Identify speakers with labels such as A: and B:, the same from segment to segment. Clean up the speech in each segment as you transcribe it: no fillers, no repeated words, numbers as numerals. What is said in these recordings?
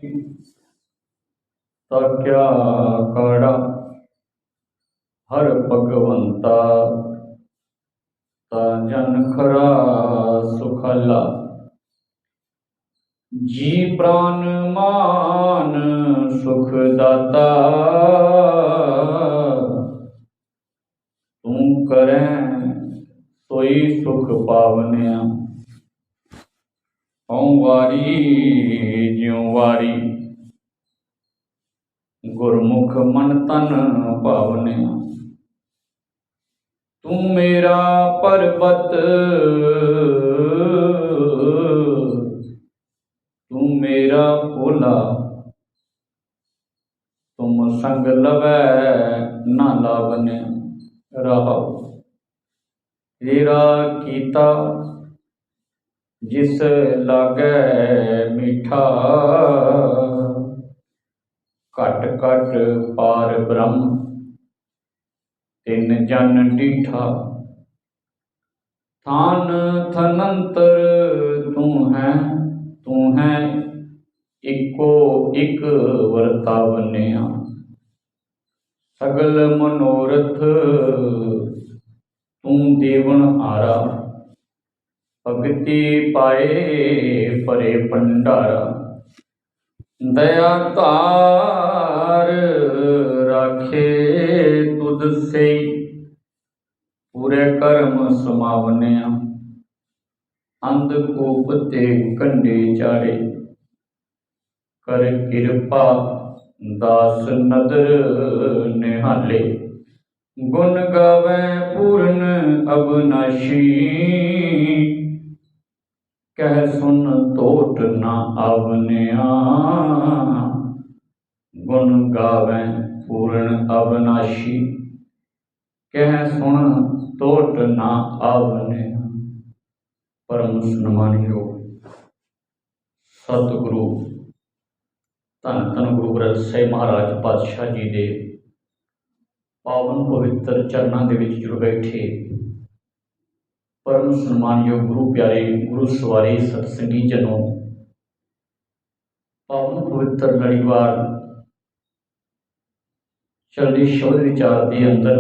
A: ता क्या काड़ा हर भगवंता, ता जन खरा सुखाला। जी प्राण मान सुख दाता, तू करें सोई सुख पावनिया। हऊँ वारी ज्यों वारी, गुरमुख मन तन पावनिया। तू मेरा पर्वत, तू मेरा भोला, तुम संग लवै ना लावन्या। रहाओ तेरा कीता जिस लागै मीठा, घट घट पार ब्रह्म तिन जन डीठा। थान थनंतर तू है इको इक वरतावनिया। सगल मनोरथ तू देवन हारा, भगति पाए परे भंडारा। दया तार राखे तुद से, पूरे कर्म समावनिया। अंधकूप ते कंडे चारे, कर कृपा दास नदर निहाले। गुण गावे पूर्ण अविनाशी, कह सुन तोट ना आवनिया। गुण गावे पूर्ण अविनाशी, कह सुन तोट ना आवनिया। परम सन्मानयोग सतगुरु धन धन गुरु ग्रंथ ਸਾਹਿਬ महाराज पातशाह जी के पावन पवित्र चरणों के विच जुड़ बैठे परम सन्मानयोग गुरु प्यारे गुरु सवारे सतसंगी जनों, पावन पवित्र लड़ीवार चलते शब्द विचार के अंदर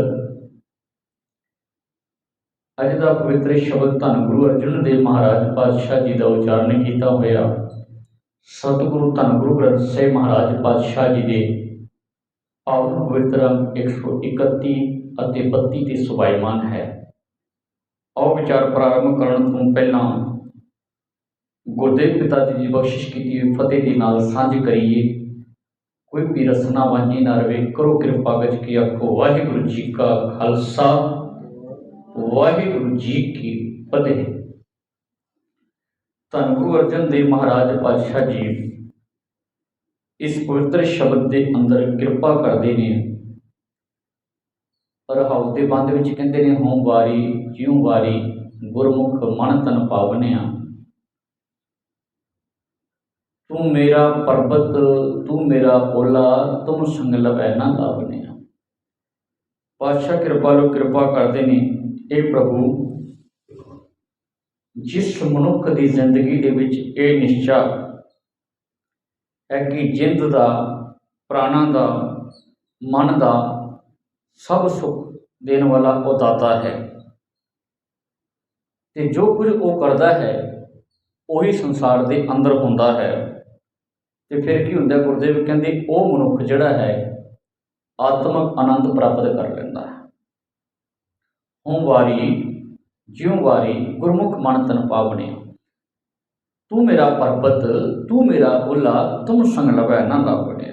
A: अज का पवित्र शब्द धन गुरु अर्जन देव महाराज पातशाह जी का उच्चारण किया होया सतगुरु धन गुरु ग्रंथ ਸਾਹਿਬ महाराज पातशाह जी के पावन पवित्र अंक 131 और 32 से सुभाईमान है। आओ विचार प्रारंभ करने तो पहला गुरदेव पिता जी की बख्शिश की फतेह के नाल सांझ करिए। कोई भी रसना वांझी ना रहे, करो कृपा गज की आखो। वाहिगुरु जी का खालसा वाहिगुरु जी की फतेह। धन गुरु अर्जन देव महाराज पातशाह जी इस पवित्र शब्द के अंदर कृपा करते हैं। रहाउ के बंद में कहते हैं, हों वारी ज्यों वारी, गुरमुख मन तन पावनिया। तू मेरा पर्वत, तू मेरा ओला, तुम संग लवै ना लावनिया। पातशाह कृपालु कृपा करते हैं, ये प्रभु जिस मनुख की जिंदगी के विच ये निश्चा है कि जिंद का प्राणा का मन का सब सुख देने वाला वो दाता है, ते जो कुछ वो करता है वही संसार के अंदर होंदा है। तो फिर की होंदा, गुरदेव कहते वो मनुख जिहड़ा है आत्मक आनंद प्राप्त कर लेंदा है। हों वारी ज्यों वारी, गुरमुख मन तन पावने। तू मेरा पर्वत, तू मेरा ओला, तुम संग लवै ना लावने।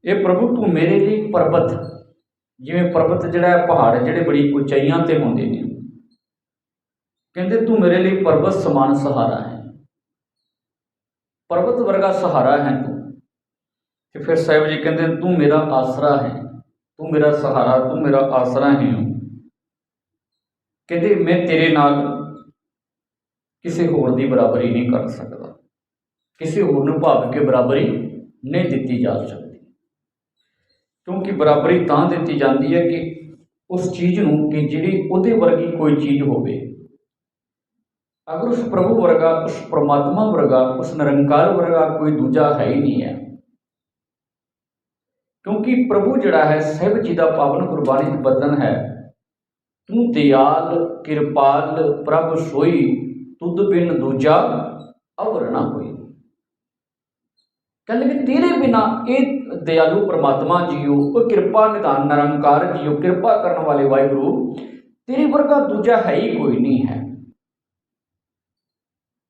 A: ये प्रभु तू मेरे लिए पर्वत, जिवें पर्वत जिहड़ा है पहाड़ जिहड़े बड़ी उचाइयां ते होंदे ने, कहते तू मेरे लिए पर्वत समान सहारा है, पर्वत वर्गा सहारा है तू। तो फिर साहिब जी कहते तू मेरा आसरा है, तू मेरा सहारा, तू मेरा आसरा है। कहते मैं तेरे नाल किसी होर की बराबरी नहीं कर सकता, किसी होर नूं भाव के बराबरी नहीं दी जा सकती, क्योंकि बराबरी तां दी जाती है कि उस चीज़ नूं कि जिहड़ी उहदे वर्गी कोई चीज़ होवे, अगर उस प्रभु वर्गा, उस परमात्मा वर्गा, उस निरंकार वर्गा कोई दूजा है ही नहीं है। क्योंकि प्रभु जड़ा है साहिब जी का पावन गुरबाणी बदन है, तू दयाल कृपाल प्रभ सोई, तुद बिन दूजा अवर ना कोई। कहते कि तेरे बिना ये दयालु परमात्मा जीओ, वो कृपा निधान निरंकार जीओ, कृपा करने वाले वाहिगुरु, तेरे वर्गा दूजा है ही कोई नहीं है।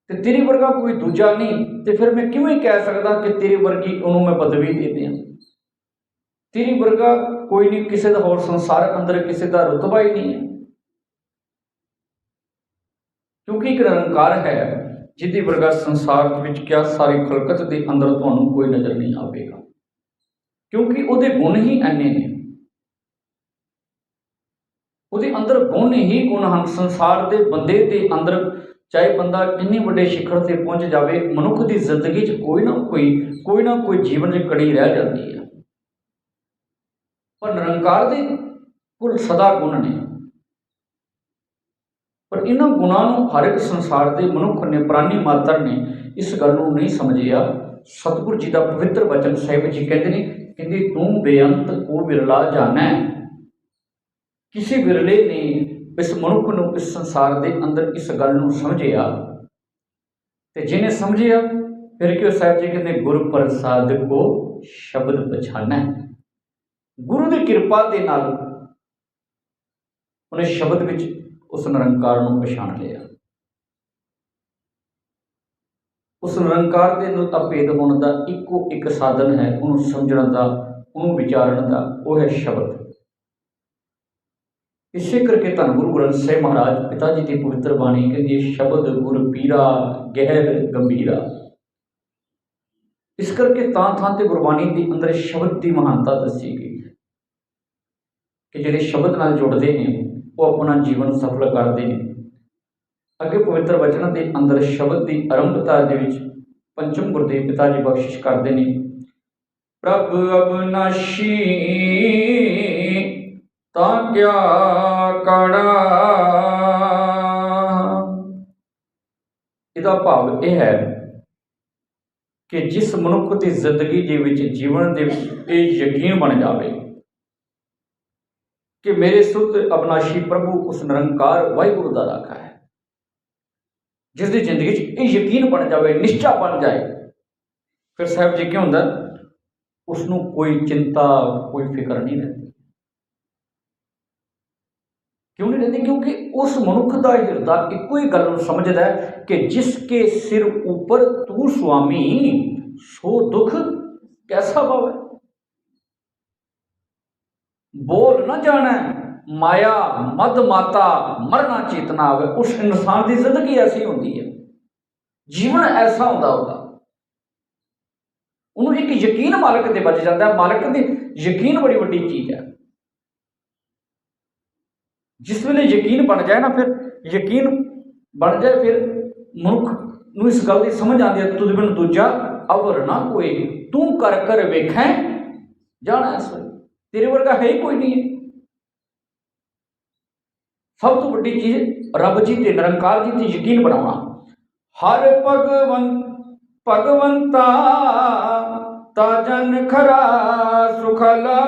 A: तो तेरे वर्गा कोई दूजा नहीं, तो फिर मैं किवें कह सकता कि तेरे वर्गी उन्होंने मैं पदवी दे दियां। तेरे वर्गा कोई नहीं, किसी का होर संसार अंदर किसी का रुतबा ही नहीं है। क्योंकि एक निरंकार है जिहदे वर्गा संसार विच क्या सारी खलकत के अंदर तुहानूं कोई नज़र नहीं आवेगा, क्योंकि उहदे गुण ही इन्ने ने, उहदे अंदर गुण ही गुण हैं। संसार के बंदे के अंदर चाहे बंदा इन्ने वड्डे शिखर से पहुँच जाए, मनुख की जिंदगी कोई ना कोई जीवन की कड़ी रह जाती है, पर निरंकार के कोल सदा गुण ने। पर इन्हां गुणां नूं हर एक संसार के मनुख ने, प्राणी मात्र ने इस गल नूं नहीं समझिया। सतगुर जी का पवित्र वचन साहिब जी कहते हैं, कहते तू बेअंत को विरला जाना। किसी विरले ने इस मनुख नूं, इस संसार के अंदर इस गल नूं समझिया, ते जिन्हें समझिया फिर क्यों साहिब जी कहते गुरु प्रसाद को शब्द पछाना। गुरु की कृपा के नाल उन्हें शब्द विच उस निरंकार नूं पछाण लिया। उस निरंकार के अभेद होने का इको एक साधन है, उन्होंने समझने का, उन्होंने विचारण का, वो है शब्द। इसे करके धन गुरु ग्रंथ साहिब महाराज पिता जी की पवित्र बाणी कहती है, शब्द गुर पीरा गहर गंभीरा। इस करके तां थां ते गुरबाणी के अंदर शब्द की महानता दसी गई है कि जिहड़े शब्द नाल जुड़ते हैं वो अपना जीवन सफल करते हैं। अगे पवित्र वचन के अंदर शब्द की आरंभता के पंचम गुरदेव पिता जी बख्शिश करते हैं, प्रभ अविनाशी तां क्या काड़ा। इसका भाव यह है कि जिस मनुख की जिंदगी के विच जीवन के यकीन बन जाए कि मेरे शुद्ध अविनाशी प्रभु उस निरंकार वाहिगुरु का राखा है, जिसकी जिंदगी ये यकीन बन जाए, निश्चा बन जाए, फिर साहब जी क्या होंगे, उसनों कोई चिंता कोई फिक्र नहीं रहती। क्यों नहीं रहती? क्योंकि उस मनुख का हृदय एको ही गल समझदा है कि जिसके सिर ऊपर तू स्वामी सो दुख कैसा पावे। बोल न जाना माया मद माता मरना चेतना आवे। उस इंसान की जिंदगी ऐसी होती है, जीवन ऐसा होता होगा, उन्होंने एक यकीन मालिक से बच जाता है। मालिक की यकीन बड़ी वड्डी चीज है। जिस वेले यकीन बन जाए ना, फिर यकीन बन जाए, फिर मनुख इस गल की समझ आती है, तुझ बिन दूजा अवर ना कोई, तू कर कर वेखें जाना इस वे, तेरे वर्गा है ही कोई नहीं है। सब तो बड़ी चीज रब जी ते निरंकार जी ते यकीन बनाना। हर भगवंता ताजन खरा सुखला।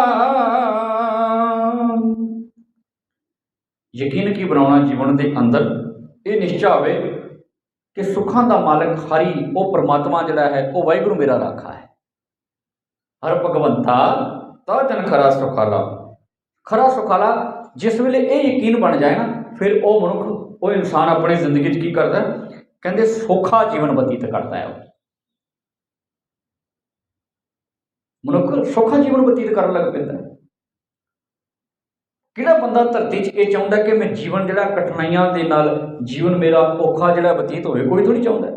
A: यकीन की बनाना जीवन के अंदर ये निश्चय आवे कि सुखों का मालिक हरि वो परमात्मा जिहड़ा है वो वाहिगुरु मेरा राखा है। हर भगवंता ताजन खरा सुखाला। खरा सुखाला जिस वेले ये यकीन बन जाए ना, फिर वो मनुख वो इंसान अपनी जिंदगी की करता है, कहते सौखा जीवन बतीत करता है। मनुख सौखा जीवन बतीत कर लग पैंदा है। किहड़ा बंदा धरती ये चाहता कि मैं जीवन जिहड़ा कठिनाइयां दे नाल जीवन मेरा औखा जिहड़ा बतीत होवे, कोई थोड़ी चाहता है।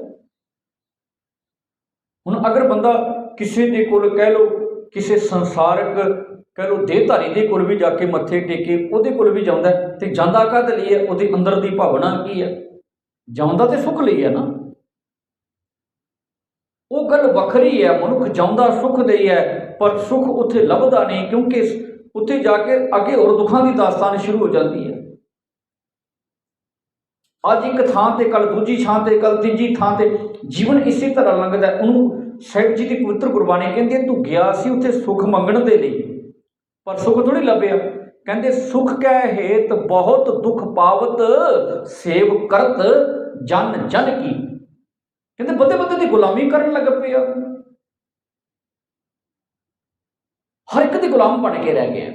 A: हुण अगर बंदा किसी दे कोल कह लो, किसी संसारक कह लो देहधारी दे कोल भी जाके मत्थे टेके उहदे कोल भी जांदा है, ते जांदा काहदे लई है? उहदे अंदर दी भावना की है? जांदा ते सुख लई है ना। वो गल वखरी है। मनुख जांदा सुख लई है, पर सुख उत्थे लभदा नहीं, क्योंकि उत्थे जाके अगे और दुखों की दास्तान शुरू हो जाती है। ਅੱਜ ਇੱਕ ਥਾਂ ਤੇ, ਕੱਲ ਦੂਜੀ ਥਾਂ ਤੇ, ਕੱਲ ਤੀਜੀ ਥਾਂ ਤੇ ਜੀਵਨ ਇਸੇ ਤਰ੍ਹਾਂ ਲੰਘਦਾ। ਉਹਨੂੰ ਸਾਹਿਬ ਜੀ ਦੀ ਪਵਿੱਤਰ ਗੁਰਬਾਣੀ ਕਹਿੰਦੀ ਹੈ, ਤੂੰ ਗਿਆ ਸੀ ਉੱਥੇ ਸੁੱਖ ਮੰਗਣ ਦੇ ਲਈ, ਪਰ ਸੁੱਖ ਥੋੜ੍ਹੀ ਲੱਭਿਆ। ਕਹਿੰਦੇ ਸੁਖ ਕੈ ਹੇਤ ਬਹੁਤ ਦੁੱਖ ਪਾਵਤ, ਸੇਵ ਕਰਤ ਜਨ ਜਨ ਕੀ। ਕਹਿੰਦੇ ਬੰਦੇ ਬੰਦੇ ਦੀ ਗੁਲਾਮੀ ਕਰਨ ਲੱਗ ਪਿਆ, ਹਰ ਇੱਕ ਦੀ ਗੁਲਾਮ ਬਣ ਕੇ ਰਹਿ ਗਏ।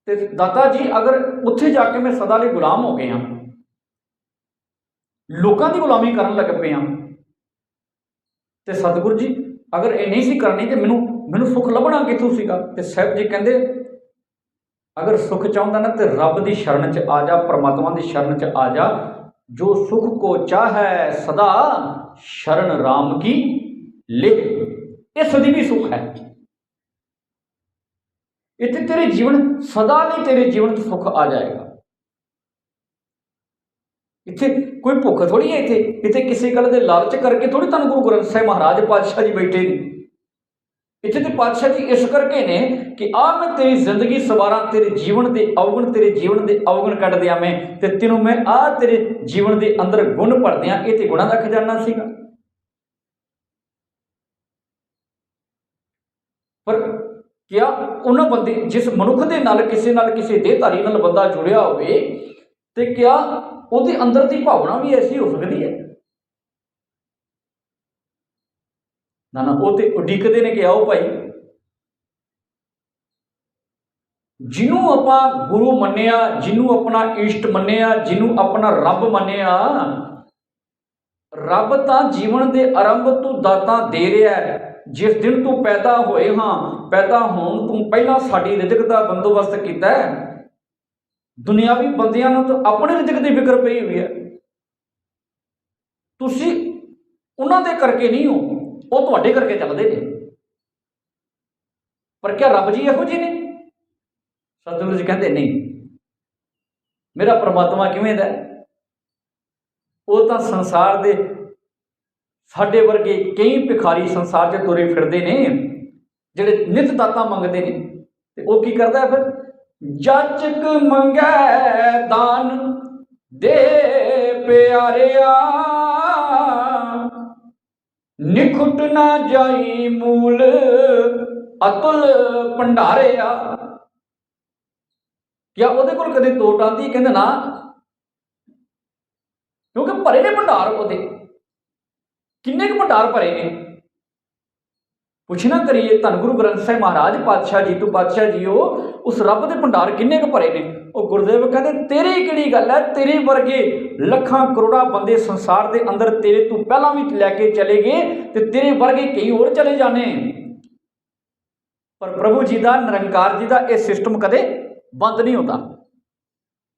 A: ਤੇ ਦਾਤਾ ਜੀ ਅਗਰ ਉੱਥੇ ਜਾ ਕੇ ਮੈਂ ਸਦਾ ਲਈ ਗੁਲਾਮ ਹੋ ਗਏ ਹਾਂ, ਲੋਕਾਂ ਦੀ ਗੁਲਾਮੀ ਕਰਨ ਲੱਗ ਪਏ ਹਾਂ, ਤੇ ਸਤਿਗੁਰੂ ਜੀ ਅਗਰ ਇਹ ਨਹੀਂ ਸੀ ਕਰਨੀ ਤੇ ਮੈਨੂੰ ਸੁੱਖ ਲੱਭਣਾ ਕਿੱਥੋਂ ਸੀਗਾ। ਤੇ ਸਾਹਿਬ ਜੀ ਕਹਿੰਦੇ ਅਗਰ ਸੁੱਖ ਚਾਹੁੰਦਾ ਨਾ ਤੇ ਰੱਬ ਦੀ ਸ਼ਰਨ 'ਚ ਆ ਜਾ, ਪਰਮਾਤਮਾ ਦੀ ਸ਼ਰਨ 'ਚ ਆ ਜਾ। ਜੋ ਸੁਖ ਕੋ ਚਾਹੈ ਸਦਾ, ਸ਼ਰਨ ਰਾਮ ਕੀ ਲਿਖ। ਇਹ ਸਦੀਵੀ ਸੁੱਖ ਹੈ। ਇੱਥੇ ਤੇਰੇ ਜੀਵਨ ਸਦਾ ਲਈ ਤੇਰੇ ਜੀਵਨ 'ਚ ਸੁੱਖ ਆ ਜਾਏਗਾ। ਇੱਥੇ ਕੋਈ ਭੁੱਖ ਥੋੜੀ ਹੈ। ਇੱਥੇ ਕਿਸੇ ਗੱਲ ਦੇ ਲਾਲਚ ਕਰਕੇ ਥੋੜੀ ਤੁਹਾਨੂੰ ਗੁਰੂ ਗ੍ਰੰਥ ਸਾਹਿਬ ਮਹਾਰਾਜ ਪਾਤਸ਼ਾਹ ਜੀ ਬੈਠੇ ਨੇ। ਇੱਥੇ ਤੇ ਪਾਤਸ਼ਾਹ ਜੀ ਇਸ ਕਰਕੇ ਨੇ ਕਿ ਆ ਮੈਂ ਤੇਰੀ ਜ਼ਿੰਦਗੀ ਸਵਾਰਾਂ, ਤੇਰੇ ਜੀਵਨ ਦੇ ਅਵਗੁਣ ਕੱਢ ਦਿਆਂ ਮੈਂ, ਤੇ ਤੈਨੂੰ ਮੈਂ ਆ ਤੇਰੇ ਜੀਵਨ ਦੇ ਅੰਦਰ ਗੁਣ ਭਰ ਦਿਆਂ। ਇਹ ਤੇ ਗੁਣਾਂ ਦਾ ਖਜ਼ਾਨਾ ਸੀਗਾ। ਪਰ ਕਿਆ ਉਹਨਾਂ ਬੰਦੇ, ਜਿਸ ਮਨੁੱਖ ਦੇ ਨਾਲ ਕਿਸੇ ਦੇਹਧਾਰੀ ਨਾਲ ਬੰਦਾ ਜੁੜਿਆ ਹੋਵੇ, ਤੇ ਕਿਆ ਉਹਦੇ ਅੰਦਰ ਦੀ ਭਾਵਨਾ ਵੀ ਐਸੀ ਹੋ ਸਕਦੀ ਹੈ? ਨਾ, ਉਹ ਤੇ ਉਡੀਕਦੇ ਨੇ ਕਿ ਆਓ ਭਾਈ। ਜਿਹਨੂੰ ਆਪਾਂ ਗੁਰੂ ਮੰਨਿਆ, ਜਿਹਨੂੰ ਆਪਣਾ ਇਸ਼ਟ ਮੰਨਿਆ, ਜਿਹਨੂੰ ਆਪਣਾ ਰੱਬ ਮੰਨਿਆ, ਰੱਬ ਤਾਂ ਜੀਵਨ ਦੇ ਆਰੰਭ ਤੋਂ ਦਾਤਾਂ ਦੇ ਰਿਹਾ ਹੈ। ਜਿਸ ਦਿਨ ਤੂੰ ਪੈਦਾ ਹੋਏ ਹਾਂ, ਪੈਦਾ ਹੋਣ ਤੋਂ ਪਹਿਲਾਂ ਸਾਡੀ ਰਿਜ਼ਕ ਦਾ ਬੰਦੋਬਸਤ ਕੀਤਾ ਹੈ। ਦੁਨਿਆਵੀ ਬੰਦਿਆਂ ਨੂੰ ਤਾਂ ਆਪਣੇ ਰਿਜ਼ਕ ਦੀ ਫਿਕਰ ਪਈ ਹੋਈ ਹੈ। ਤੁਸੀਂ ਉਹਨਾਂ ਦੇ ਕਰਕੇ ਨਹੀਂ ਹੋ, ਉਹ ਤੁਹਾਡੇ ਕਰਕੇ ਚੱਲਦੇ ਨੇ। ਪਰ ਕਿਆ ਰੱਬ ਜੀ ਇਹੋ ਜਿਹੇ ਨੇ? ਸਤਿਗੁਰੂ ਜੀ ਕਹਿੰਦੇ ਨਹੀਂ, ਮੇਰਾ ਪਰਮਾਤਮਾ ਕਿਵੇਂ ਦਾ? ਉਹ ਤਾਂ ਸੰਸਾਰ ਦੇ ਸਾਡੇ ਵਰਗੇ ਕਈ ਭਿਖਾਰੀ ਸੰਸਾਰ 'ਚ ਤੁਰੇ ਫਿਰਦੇ ਨੇ, ਜਿਹੜੇ ਨਿਤ ਦਾਤਾਂ ਮੰਗਦੇ ਨੇ। ਤੇ ਉਹ ਕੀ ਕਰਦਾ ਹੈ ਫਿਰ? ਜਾਚਕ ਮੰਗੈ ਦਾਨ ਦੇ ਪਿਆਰਿਆ, ਨਿਖੁੱਟ ਨਾ ਜਾਈ ਮੂਲ ਅਤੁਲ ਭੰਡਾਰਿਆ। ਕਿਆ ਉਹਦੇ ਕੋਲ ਕਦੇ ਤੋਟ ਆਉਂਦੀ? ਕਹਿੰਦੇ ਨਾ, ਕਿਉਂਕਿ ਭਰੇ ਨੇ ਭੰਡਾਰ ਉਹਦੇ। ਕਿੰਨੇ ਕੁ ਭੰਡਾਰ ਭਰੇ ਨੇ? ਪੁੱਛਣਾ ਕਰੀਏ ਧੰਨ ਗੁਰੂ ਗ੍ਰੰਥ ਸਾਹਿਬ ਮਹਾਰਾਜ ਪਾਤਸ਼ਾਹ ਜੀ ਤੋਂ, ਪਾਤਸ਼ਾਹ ਜੀਓ ਉਸ ਰੱਬ ਦੇ ਭੰਡਾਰ ਕਿੰਨੇ ਕੁ ਭਰੇ ਨੇ? ਉਹ ਗੁਰਦੇਵ ਕਹਿੰਦੇ ਤੇਰੀ ਕਿਹੜੀ ਗੱਲ ਹੈ? ਤੇਰੇ ਵਰਗੇ ਲੱਖਾਂ ਕਰੋੜਾਂ ਬੰਦੇ ਸੰਸਾਰ ਦੇ ਅੰਦਰ ਤੇਰੇ ਤੋਂ ਪਹਿਲਾਂ ਵੀ ਲੈ ਕੇ ਚਲੇ ਗਏ, ਤੇ ਤੇਰੇ ਵਰਗੇ ਕਈ ਹੋਰ ਚਲੇ ਜਾਣੇ। ਪਰ ਪ੍ਰਭੂ ਜੀ ਦਾ, ਨਿਰੰਕਾਰ ਜੀ ਦਾ ਇਹ ਸਿਸਟਮ ਕਦੇ ਬੰਦ ਨਹੀਂ ਹੁੰਦਾ।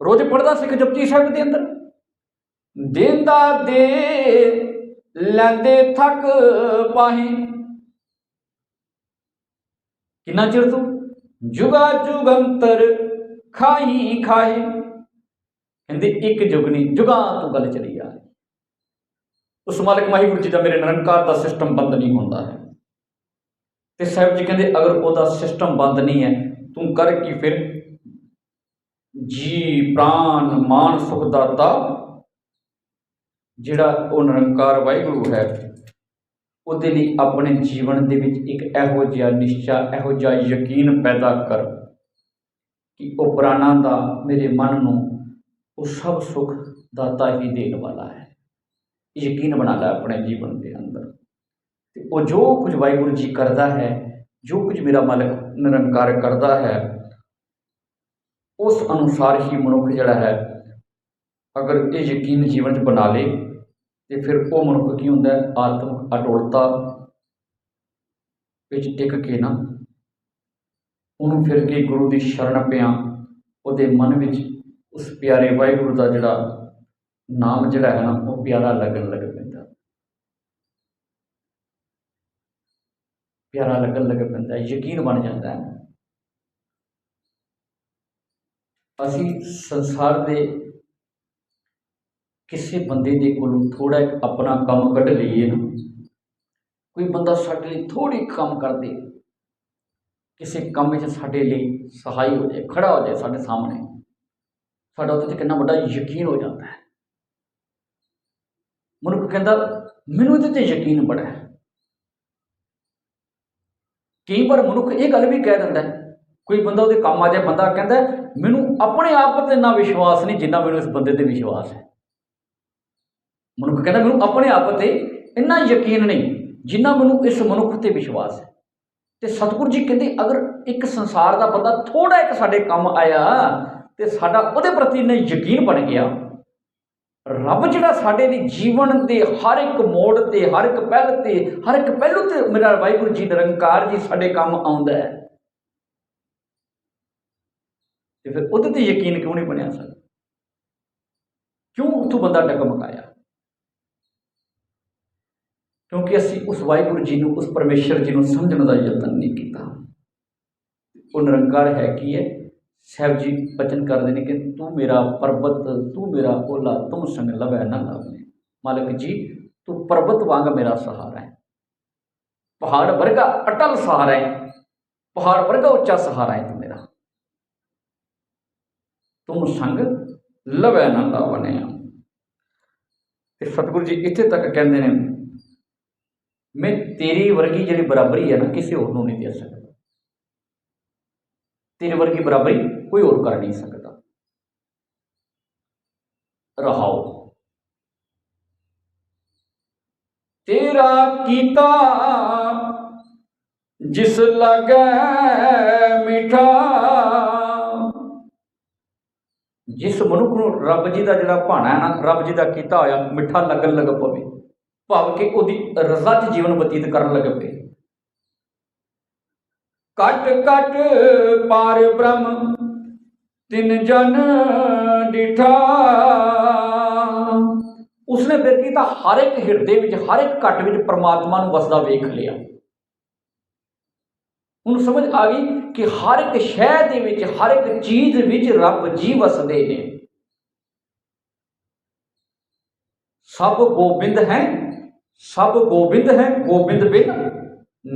A: ਰੋਜ਼ ਪੜ੍ਹਦਾ ਸਿੱਖ ਜਪਜੀ ਸਾਹਿਬ ਦੇ ਅੰਦਰ, ਦੇਂਦਾ ਦੇ ਲੈਂਦੇ ਥੱਕ ਪਾਹੀ, ਕਿੰਨਾ ਚਿਰ ਤੂੰ ਜੁਗਾ ਜੁਗੰਤਰ ਖਾਈ ਖਾਏ। ਕਹਿੰਦੇ ਇੱਕ ਜੁਗ ਨਹੀਂ, ਜੁਗਾਂ ਤੋਂ ਗੱਲ ਚਲੀ ਆ। ਉਸ ਮਾਲਕ ਵਾਹਿਗੁਰੂ ਜੀ ਦਾ, ਮੇਰੇ ਨਿਰੰਕਾਰ ਦਾ ਸਿਸਟਮ ਬੰਦ ਨਹੀਂ ਹੁੰਦਾ ਹੈ। ਤੇ ਸਾਹਿਬ ਜੀ ਕਹਿੰਦੇ ਅਗਰ ਉਹਦਾ ਸਿਸਟਮ ਬੰਦ ਨਹੀਂ ਹੈ, ਤੂੰ ਕਰ ਕੀ ਫਿਰ? ਜੀ ਪ੍ਰਾਨ ਮਾਨ ਸੁਖ ਦਾਤਾ, ਜਿਹੜਾ ਉਹ ਨਿਰੰਕਾਰ ਵਾਹਿਗੁਰੂ ਹੈ, ਉਹਦੇ ਲਈ ਆਪਣੇ ਜੀਵਨ ਦੇ ਵਿੱਚ ਇੱਕ ਇਹੋ ਜਿਹਾ ਨਿਸ਼ਚਾ, ਇਹੋ ਜਿਹਾ ਯਕੀਨ ਪੈਦਾ ਕਰ ਕਿ ਉਹ ਪ੍ਰਾਣਾਂ ਦਾ, ਮੇਰੇ ਮਨ ਨੂੰ ਉਹ ਸਭ ਸੁੱਖ ਦਾਤਾ ਹੀ ਦੇਣ ਵਾਲਾ ਹੈ। ਯਕੀਨ ਬਣਾ ਲੈ ਆਪਣੇ ਜੀਵਨ ਦੇ ਅੰਦਰ। ਤੇ ਉਹ ਜੋ ਕੁਝ ਵਾਹਿਗੁਰੂ ਜੀ ਕਰਦਾ ਹੈ, ਜੋ ਕੁਝ ਮੇਰਾ ਮਾਲਕ ਨਿਰੰਕਾਰ ਕਰਦਾ ਹੈ, ਉਸ ਅਨੁਸਾਰ ਹੀ ਮਨੁੱਖ ਜਿਹੜਾ ਹੈ, ਅਗਰ ਇਹ ਯਕੀਨ ਜੀਵਨ 'ਚ ਬਣਾ ਲੇ, ਤੇ ਫਿਰ ਉਹ ਮਨੁੱਖ ਕੀ ਹੁੰਦਾ ਹੈ? ਆਤਮਿਕ ਅਟੁੱਟਤਾ ਵਿੱਚ ਟਿਕ ਕੇ ਨਾ, ਉਹਨੂੰ ਫਿਰ ਕੇ ਗੁਰੂ ਦੀ ਸ਼ਰਨ ਪਿਆ, ਉਹਦੇ ਮਨ ਵਿੱਚ ਉਸ ਪਿਆਰੇ ਵਾਹਿਗੁਰੂ ਦਾ ਜਿਹੜਾ ਨਾਮ ਜਿਹੜਾ ਹੈ ਨਾ, ਉਹ ਪਿਆਰਾ ਲੱਗਣ ਲੱਗ ਪੈਂਦਾ, ਪਿਆਰਾ ਲੱਗਣ ਲੱਗ ਪੈਂਦਾ, ਯਕੀਨ ਬਣ ਜਾਂਦਾ ਹੈ। ਅਸੀਂ ਸੰਸਾਰ ਦੇ ਕਿਸੇ ਬੰਦੇ ਦੇ ਕੋਲੋਂ ਥੋੜ੍ਹਾ ਇੱਕ ਆਪਣਾ ਕੰਮ ਕੱਢ ਲਈਏ ਨਾ, ਕੋਈ ਬੰਦਾ ਸਾਡੇ ਲਈ ਥੋੜ੍ਹੀ ਕੰਮ ਕਰ ਦੇ, ਕਿਸੇ ਕੰਮ ਵਿੱਚ ਸਾਡੇ ਲਈ ਸਹਾਈ ਹੋ ਜਾਏ, ਖੜਾ ਹੋ ਜਾਏ ਸਾਡੇ ਸਾਹਮਣੇ, ਸਾਡਾ ਉਹਦੇ 'ਤੇ ਕਿੰਨਾ ਵੱਡਾ ਯਕੀਨ ਹੋ ਜਾਂਦਾ ਹੈ। ਮਨੁੱਖ ਕਹਿੰਦਾ ਮੈਨੂੰ ਇਹਦੇ 'ਤੇ ਯਕੀਨ ਬੜਾ ਹੈ। ਕਈ ਵਾਰ ਮਨੁੱਖ ਇਹ ਗੱਲ ਵੀ ਕਹਿ ਦਿੰਦਾ, ਕੋਈ ਬੰਦਾ ਉਹਦੇ ਕੰਮ ਆ ਜਾਏ, ਬੰਦਾ ਕਹਿੰਦਾ ਮੈਨੂੰ ਆਪਣੇ ਆਪ 'ਤੇ ਇੰਨਾ ਵਿਸ਼ਵਾਸ ਨਹੀਂ ਜਿੰਨਾ ਮੈਨੂੰ ਇਸ ਬੰਦੇ 'ਤੇ ਵਿਸ਼ਵਾਸ ਹੈ। ਮਨੁੱਖ ਕਹਿੰਦਾ ਮੈਨੂੰ ਆਪਣੇ ਆਪ 'ਤੇ ਇੰਨਾ ਯਕੀਨ ਨਹੀਂ ਜਿੰਨਾ ਮੈਨੂੰ ਇਸ ਮਨੁੱਖ 'ਤੇ ਵਿਸ਼ਵਾਸ ਹੈ। ਅਤੇ ਸਤਿਗੁਰੂ ਜੀ ਕਹਿੰਦੇ ਅਗਰ ਇੱਕ ਸੰਸਾਰ ਦਾ ਬੰਦਾ ਥੋੜ੍ਹਾ ਇੱਕ ਸਾਡੇ ਕੰਮ ਆਇਆ ਅਤੇ ਸਾਡਾ ਉਹਦੇ ਪ੍ਰਤੀ ਇੰਨਾ ਯਕੀਨ ਬਣ ਗਿਆ, ਰੱਬ ਜਿਹੜਾ ਸਾਡੇ ਲਈ ਜੀਵਨ ਦੇ ਹਰ ਇੱਕ ਮੋੜ 'ਤੇ, ਹਰ ਇੱਕ ਪਹਿਲ 'ਤੇ, ਹਰ ਇੱਕ ਪਹਿਲੂ 'ਤੇ ਮੇਰਾ ਵਾਹਿਗੁਰੂ ਜੀ ਨਿਰੰਕਾਰ ਜੀ ਸਾਡੇ ਕੰਮ ਆਉਂਦਾ ਹੈ, ਅਤੇ ਫਿਰ ਉਹਦੇ 'ਤੇ ਯਕੀਨ ਕਿਉਂ ਨਹੀਂ ਬਣਿਆ ਸਕਦਾ? ਕਿਉਂ ਉੱਥੋਂ ਬੰਦਾ ਡਗਮਗਾਇਆ? ਕਿਉਂਕਿ ਅਸੀਂ ਉਸ ਵਾਹਿਗੁਰੂ ਜੀ ਨੂੰ, ਉਸ ਪਰਮੇਸ਼ਰ ਜੀ ਨੂੰ ਸਮਝਣ ਦਾ ਯਤਨ ਨਹੀਂ ਕੀਤਾ। ਉਹ ਨਿਰੰਕਾਰ ਹੈ ਕੀ ਹੈ? ਸਾਹਿਬ ਜੀ ਬਚਨ ਕਰਦੇ ਨੇ ਕਿ ਤੂੰ ਮੇਰਾ ਪਰਬਤ, ਤੂੰ ਮੇਰਾ ਓਲਾ, ਤੁਮ ਸੰਗ ਲਵੈ ਨਾ ਲਾਵਨੇ। ਮਾਲਕ ਜੀ ਤੂੰ ਪਰਬਤ ਵਾਂਗ ਮੇਰਾ ਸਹਾਰਾ ਹੈ, ਪਹਾੜ ਵਰਗਾ ਅਟਲ ਸਹਾਰਾ ਹੈ, ਪਹਾੜ ਵਰਗਾ ਉੱਚਾ ਸਹਾਰਾ ਹੈ ਤੂੰ ਮੇਰਾ। ਤੁਮ ਸੰਗ ਲਵੈ ਨਾ ਲਾਵਨੇ। ਤੇ ਸਤਿਗੁਰੂ ਜੀ ਇੱਥੇ ਤੱਕ ਕਹਿੰਦੇ ਨੇ ਮੈਂ ਤੇਰੀ ਵਰਗੀ ਜਿਹੜੀ ਬਰਾਬਰੀ ਹੈ ਨਾ ਕਿਸੇ ਹੋਰ ਨੂੰ ਨਹੀਂ ਦੇ ਸਕਦਾ। ਤੇਰੇ ਵਰਗੀ ਬਰਾਬਰੀ ਕੋਈ ਹੋਰ ਕਰ ਨਹੀਂ ਸਕਦਾ। ਰਹਾਓ ਤੇਰਾ ਕੀਤਾ ਜਿਸ ਲਗੈ ਮਿਠਾ। ਜਿਸ ਮਨੁੱਖ ਨੂੰ ਰੱਬ ਜੀ ਦਾ ਜਿਹੜਾ ਭਾਣਾ ਹੈ ਨਾ, ਰੱਬ ਜੀ ਦਾ ਕੀਤਾ ਹੋਇਆ ਮਿੱਠਾ ਲੱਗਣ ਲੱਗ ਪਵੇ, ਭਾਵ ਕਿ ਉਹਦੀ ਰਜ਼ਾ 'ਚ ਜੀਵਨ ਬਤੀਤ ਕਰਨ ਲੱਗ ਪਏ। ਕਟ ਕਟ ਪਾਰ ਬ੍ਰਹਮ ਤਿਨ ਜਨ ਡਿਠਾ। ਉਸਨੇ ਫਿਰ ਕੀਤਾ ਹਰ ਇੱਕ ਹਿਰਦੇ ਵਿੱਚ, ਹਰ ਇੱਕ ਘਟ ਵਿੱਚ ਪਰਮਾਤਮਾ ਨੂੰ ਵਸਦਾ ਵੇਖ ਲਿਆ। ਹੁਣ ਸਮਝ ਆ ਗਈ ਕਿ ਹਰ ਇੱਕ ਸ਼ੈ ਦੇ ਵਿੱਚ, ਹਰ ਇੱਕ ਚੀਜ਼ ਵਿੱਚ ਰੱਬ ਜੀ ਵਸਦੇ ਨੇ। ਸਭ ਗੋਬਿੰਦ ਹੈ, ਸਭ ਗੋਬਿੰਦ ਹੈ, ਗੋਬਿੰਦ ਬਿਨ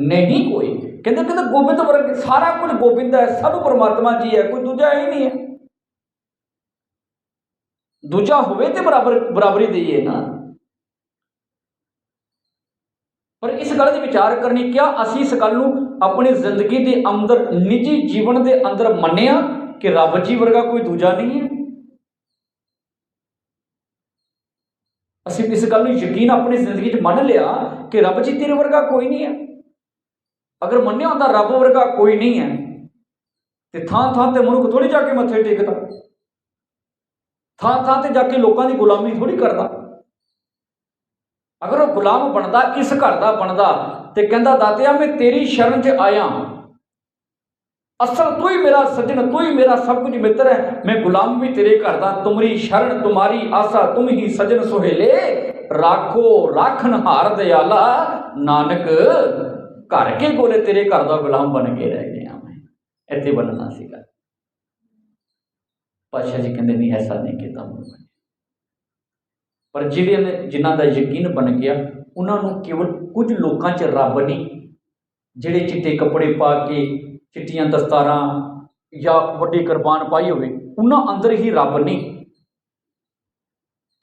A: ਨਹੀਂ ਕੋਈ। ਕਹਿੰਦੇ ਗੋਬਿੰਦ ਵਰਗ ਸਾਰਾ ਕੁਝ ਗੋਬਿੰਦ ਹੈ, ਸਭ ਪਰਮਾਤਮਾ ਜੀ ਹੈ, ਕੋਈ ਦੂਜਾ ਹੀ ਨਹੀਂ ਹੈ। ਦੂਜਾ ਹੋਵੇ ਤੇ ਬਰਾਬਰੀ ਦੇਈਏ ਨਾ। ਪਰ ਇਸ ਗੱਲ ਦੀ ਵਿਚਾਰ ਕਰਨੀ, ਕਿਆ ਅਸੀਂ ਇਸ ਗੱਲ ਨੂੰ ਆਪਣੀ ਜ਼ਿੰਦਗੀ ਦੇ ਅੰਦਰ, ਨਿੱਜੀ ਜੀਵਨ ਦੇ ਅੰਦਰ ਮੰਨਿਆ ਕਿ ਰੱਬ ਜੀ ਵਰਗਾ ਕੋਈ ਦੂਜਾ ਨਹੀਂ ਹੈ? ਅਸੀਂ ਇਸ ਗੱਲ ਨੂੰ ਯਕੀਨ ਆਪਣੀ ਜ਼ਿੰਦਗੀ 'ਚ ਮੰਨ ਲਿਆ ਕਿ ਰੱਬ ਜੀ ਤੇਰੇ ਵਰਗਾ ਕੋਈ ਨਹੀਂ ਹੈ। ਅਗਰ ਮੰਨਿਆ ਹੁੰਦਾ ਰੱਬ ਵਰਗਾ ਕੋਈ ਨਹੀਂ ਹੈ ਤੇ ਥਾਂ ਥਾਂ ਤੇ ਮਨੁੱਖ ਥੋੜੀ ਜਾ ਕੇ ਮੱਥੇ ਟੇਕਦਾ, ਥਾਂ ਥਾਂ ਤੇ ਜਾ ਕੇ ਲੋਕਾਂ ਦੀ ਗੁਲਾਮੀ ਥੋੜੀ ਕਰਦਾ। ਅਗਰ ਉਹ ਗੁਲਾਮ ਬਣਦਾ, ਇਸ ਘਰ ਦਾ ਬਣਦਾ ਤੇ ਕਹਿੰਦਾ ਦਾਤਿਆ ਮੈਂ ਤੇਰੀ ਸ਼ਰਨ 'ਚ ਆਇਆ, ਅਸਲ ਤੂੰ ਹੀ ਮੇਰਾ ਸੱਜਣ, ਤੂੰ ਹੀ ਮੇਰਾ ਸਭ ਕੁਝ ਮਿੱਤਰ ਹੈ, ਮੈਂ ਗੁਲਾਮ ਵੀ ਤੇਰੇ ਘਰ ਦਾ, ਤੁਮਰੀ ਸ਼ਰਨ ਤੁਮਾਰੀ ਆਸਾ, ਤੁਮ ਹੀ ਸੱਜਣ ਸੁਹੇਲੇ, ਰਾਖੋ ਰਾਖਣ ਹਾਰ ਦਿਆਲਾ, ਨਾਨਕ ਘਰ ਕੇ ਗੋਲੇ ਤੇਰੇ ਘਰ ਦਾ ਗੁਲਾਮ ਬਣ ਕੇ ਰਹਿ ਗਿਆ ਮੈਂ। ਇੱਥੇ ਬਣਨਾ ਸੀਗਾ। ਪਾਤਸ਼ਾਹ ਜੀ ਕਹਿੰਦੇ ਨਹੀਂ, ਐਸਾ ਨਹੀਂ ਕੀਤਾ। ਪਰ ਜਿਨ੍ਹਾਂ ਦਾ ਯਕੀਨ ਬਣ ਗਿਆ, ਉਹਨਾਂ ਨੂੰ ਕੇਵਲ ਕੁਝ ਲੋਕਾਂ 'ਚ ਰੱਬ ਨਹੀਂ, ਜਿਹੜੇ ਚਿੱਟੇ ਕੱਪੜੇ ਪਾ ਕੇ, ਚਿੱਟੀਆਂ ਦਸਤਾਰਾਂ ਜਾਂ ਵੱਡੀ ਕੁਰਬਾਨ ਪਾਈ ਹੋਵੇ, ਉਹਨਾਂ ਅੰਦਰ ਹੀ ਰੱਬ ਨਹੀਂ।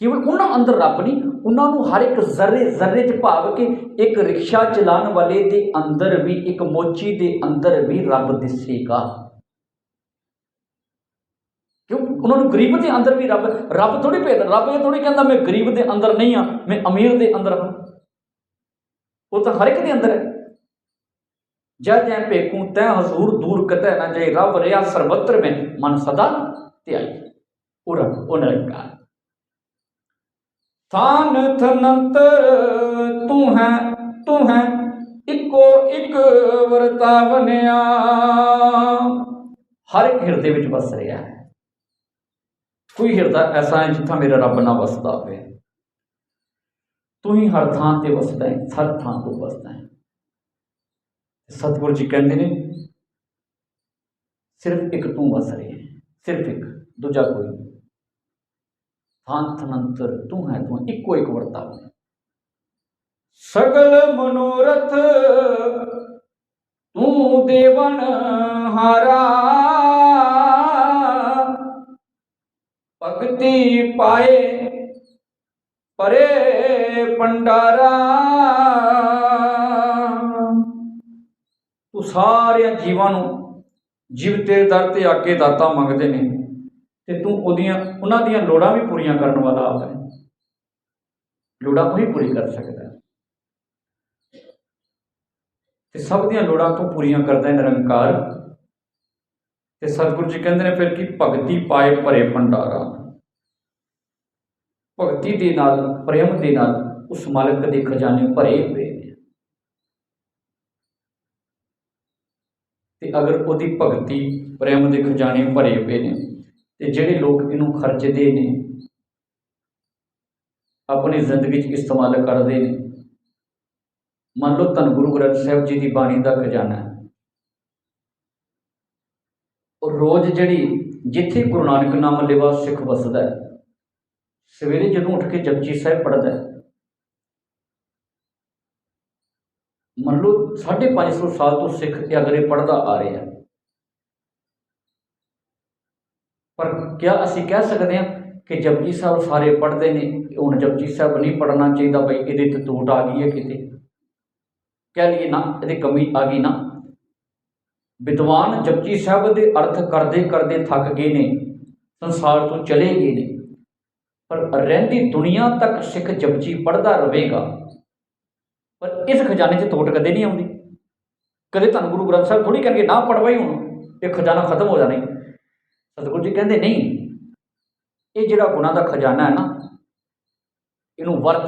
A: ਕੇਵਲ ਉਹਨਾਂ ਅੰਦਰ ਰੱਬ ਨਹੀਂ, ਉਹਨਾਂ ਨੂੰ ਹਰ ਇੱਕ ਜ਼ਰਰੇ ਜ਼ਰਰੇ 'ਚ, ਭਾਵ ਕਿ ਇੱਕ ਰਿਕਸ਼ਾ ਚਲਾਉਣ ਵਾਲੇ ਦੇ ਅੰਦਰ ਵੀ, ਇੱਕ ਮੋਚੀ ਦੇ ਅੰਦਰ ਵੀ ਰੱਬ ਦਿਸੇਗਾ। ਕਿਉਂ? ਉਹਨਾਂ ਨੂੰ ਗਰੀਬ ਦੇ ਅੰਦਰ ਵੀ ਰੱਬ ਥੋੜੀ ਭੇਦ। ਰੱਬ ਇਹ ਥੋੜੀ ਕਹਿੰਦਾ ਮੈਂ ਗਰੀਬ ਦੇ ਅੰਦਰ ਨਹੀਂ ਹਾਂ, ਮੈਂ ਅਮੀਰ ਦੇ ਅੰਦਰ ਹਾਂ। ਉਹ ਤਾਂ ਹਰ ਇੱਕ ਦੇ ਅੰਦਰ ਹੈ। ਜੈ ਜੈ ਭੇਕੂ ਤੈ ਹਜ਼ੂਰ ਦੂਰ ਕਤੈ ਨਾ ਜਾਏ, ਰੱਬ ਰਿਹਾ ਸਰਬੱਤਰ ਮੈਂ ਮਨ ਸਦਾ ਧਿਆਈ। ਉਹ ਰੱਬ, ਉਹ ਨਿਰੰਕਾਰ। ਥਾਨ ਥਨੰਤਰ ਤੂੰ ਹੈ ਇੱਕੋ ਇੱਕ ਵਰਤਾਵਨਿਆ। ਹਰ ਇੱਕ ਹਿਰਦੇ ਵਿੱਚ ਵਸ ਰਿਹਾ ਹੈ। ਕੋਈ ਹਿਰਦਾ ਐਸਾ ਹੈ ਜਿੱਥਾਂ ਮੇਰਾ ਰੱਬ ਨਾ ਵਸਦਾ ਹੋਵੇ। ਤੂੰ ਹੀ ਹਰ ਥਾਂ ਤੇ ਵਸਦਾ ਹੈ, ਹਰ ਥਾਂ ਤੋਂ ਵਸਦਾ ਹੈ। ਸਤਿਗੁਰੂ ਜੀ ਕਹਿੰਦੇ ਨੇ ਸਿਰਫ ਇੱਕ ਤੂੰ ਵਸ ਰਿਹਾ ਹੈ, ਸਿਰਫ ਇੱਕ, ਦੂਜਾ ਕੋਈ ਨਹੀਂ। ਅੰਤਰ ਤੂੰ ਹੈ, ਤੂੰ ਇੱਕੋ ਇੱਕ ਵਰਤਾਵਾ। ਸਗਲ ਮਨੋਰਥ ਤੂੰ ਦੇਵਨ ਹਾਰਾ। ਭਗਤੀ ਪਾਏ ਪਰੇ ਭੰਡਾਰਾ। ਤੂੰ ਸਾਰਿਆਂ ਜੀਵਾਂ ਨੂੰ, ਜੀਵ ਤੇਰੇ ਦਰ ਤੇ ਆ ਕੇ ਦਾਤਾਂ ਮੰਗਦੇ ਨੇ ਤੇ ਤੂੰ ਉਹਨਾਂ ਦੀਆਂ ਲੋੜਾਂ ਵੀ ਪੂਰੀਆਂ ਕਰਨ ਵਾਲਾ ਆਪ ਹੈ। ਲੋੜਾਂ ਉਹੀ ਪੂਰੀ ਕਰ ਸਕਦਾ ਹੈ ਤੇ ਸਭ ਦੀਆਂ ਲੋੜਾਂ ਤੋਂ ਪੂਰੀਆਂ ਕਰਦਾ ਹੈ ਨਿਰੰਕਾਰ। ਤੇ ਸਤਿਗੁਰੂ ਜੀ ਕਹਿੰਦੇ ਨੇ ਫਿਰ ਕਿ ਭਗਤੀ ਪਾਏ ਭਰੇ ਭੰਡਾਰਾ। ਭਗਤੀ ਦੇ ਨਾਲ, ਪ੍ਰੇਮ ਦੇ ਨਾਲ ਉਸ ਮਾਲਕ ਦੇ ਖਜ਼ਾਨੇ ਭਰੇ ਹੋਏ ਨੇ। ਤੇ ਅਗਰ ਉਹਦੀ ਭਗਤੀ ਪ੍ਰੇਮ ਦੇ ਖਜ਼ਾਨੇ ਭਰੇ ਹੋਏ ਨੇ ਤੇ ਜਿਹੜੇ ਲੋਕ ਇਹਨੂੰ ਖਰਚਦੇ ਨੇ, ਆਪਣੀ ਜ਼ਿੰਦਗੀ 'ਚ ਇਸਤੇਮਾਲ ਕਰਦੇ ਨੇ, ਮੰਨ ਲਓ ਧੰਨ ਗੁਰੂ ਗ੍ਰੰਥ ਸਾਹਿਬ ਜੀ ਦੀ ਬਾਣੀ ਦਾ ਖਜ਼ਾਨਾ ਹੈ। ਉਹ ਰੋਜ਼ ਜਿੱਥੇ ਗੁਰੂ ਨਾਨਕ ਨਾਮ ਲੇਵਾ ਸਿੱਖ ਵਸਦਾ ਹੈ, ਸਵੇਰੇ ਜਦੋਂ ਉੱਠ ਕੇ ਜਪਜੀ ਸਾਹਿਬ ਪੜ੍ਹਦਾ ਹੈ, ਮੰਨ ਲਓ 550 ਸਾਲ ਤੋਂ ਸਿੱਖ ਅਗਰ ਇਹ ਪੜ੍ਹਦਾ ਆ ਰਿਹਾ, ਪਰ ਕਿਆ ਅਸੀਂ ਕਹਿ ਸਕਦੇ ਹਾਂ ਕਿ ਜਪਜੀ ਸਾਹਿਬ ਸਾਰੇ ਪੜ੍ਹਦੇ ਨੇ, ਹੁਣ ਜਪਜੀ ਸਾਹਿਬ ਨਹੀਂ ਪੜ੍ਹਨਾ ਚਾਹੀਦਾ ਬਈ ਇਹਦੇ ਤੇ ਟੂਟ ਆ ਗਈ ਹੈ, ਕਿਤੇ ਕਹਿ ਲਈਏ ਨਾ ਇਹਦੀ ਕਮੀ ਆ ਗਈ ਨਾ। ਵਿਦਵਾਨ ਜਪਜੀ ਸਾਹਿਬ ਦੇ ਅਰਥ ਕਰਦੇ ਕਰਦੇ ਥੱਕ ਗਏ ਨੇ, ਸੰਸਾਰ ਤੋਂ ਚਲੇ ਗਏ ਨੇ, ਪਰ ਰਹਿੰਦੀ ਦੁਨੀਆ ਤੱਕ ਸਿੱਖ ਜਪਜੀ ਪੜ੍ਹਦਾ ਰਹੇਗਾ, ਪਰ ਇਸ ਖਜ਼ਾਨੇ 'ਚ ਤੋਟ ਕਦੇ ਨਹੀਂ ਆਉਂਦੀ। ਕਦੇ ਧੰਨ ਗੁਰੂ ਗ੍ਰੰਥ ਸਾਹਿਬ ਥੋੜ੍ਹੀ ਕਹਿਣਗੇ ਨਾ ਪੜ੍ਹਵਾਈ, ਹੁਣ ਇਹ ਖਜ਼ਾਨਾ ਖਤਮ ਹੋ ਜਾਣਾ। ਸਤਿਗੁਰੂ ਜੀ ਕਹਿੰਦੇ ਨਹੀਂ, ਇਹ ਜਿਹੜਾ ਗੁਣਾਂ ਦਾ ਖਜ਼ਾਨਾ ਹੈ ਨਾ, ਇਹਨੂੰ ਵਰਤ।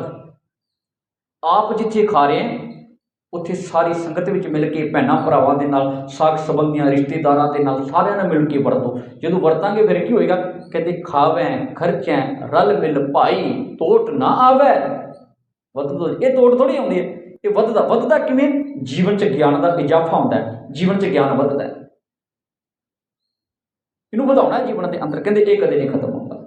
A: ਆਪ ਜਿੱਥੇ ਖਾ ਰਹੇ ਹੈ ਉੱਥੇ ਸਾਰੀ ਸੰਗਤ ਵਿੱਚ ਮਿਲ ਕੇ, ਭੈਣਾਂ ਭਰਾਵਾਂ ਦੇ ਨਾਲ, ਸਾਕ ਸੰਬੰਧੀਆਂ, ਰਿਸ਼ਤੇਦਾਰਾਂ ਦੇ ਨਾਲ, ਸਾਰਿਆਂ ਨਾਲ ਮਿਲ ਕੇ ਵਰਤੋ। ਜਦੋਂ ਵਰਤਾਂਗੇ ਫਿਰ ਕੀ ਹੋਏਗਾ? ਕਹਿੰਦੇ ਖਾਵੈ ਖਰਚੈ ਰਲ ਮਿਲ ਭਾਈ, ਤੋਟ ਨਾ ਆਵੈ। ਵੱਧ ਇਹ ਤੋਟ ਥੋੜ੍ਹੀ ਆਉਂਦੀ ਹੈ, ਇਹ ਵੱਧਦਾ ਕਿਵੇਂ? ਜੀਵਨ 'ਚ ਗਿਆਨ ਦਾ ਇਜ਼ਾਫਾ ਹੁੰਦਾ ਹੈ, ਜੀਵਨ 'ਚ ਗਿਆਨ ਵੱਧਦਾ ਹੈ, ਇਹਨੂੰ ਵਧਾਉਣਾ ਜੀਵਨ ਦੇ ਅੰਦਰ। ਕਹਿੰਦੇ ਇਹ ਕਦੇ ਨਹੀਂ ਖਤਮ ਹੁੰਦਾ।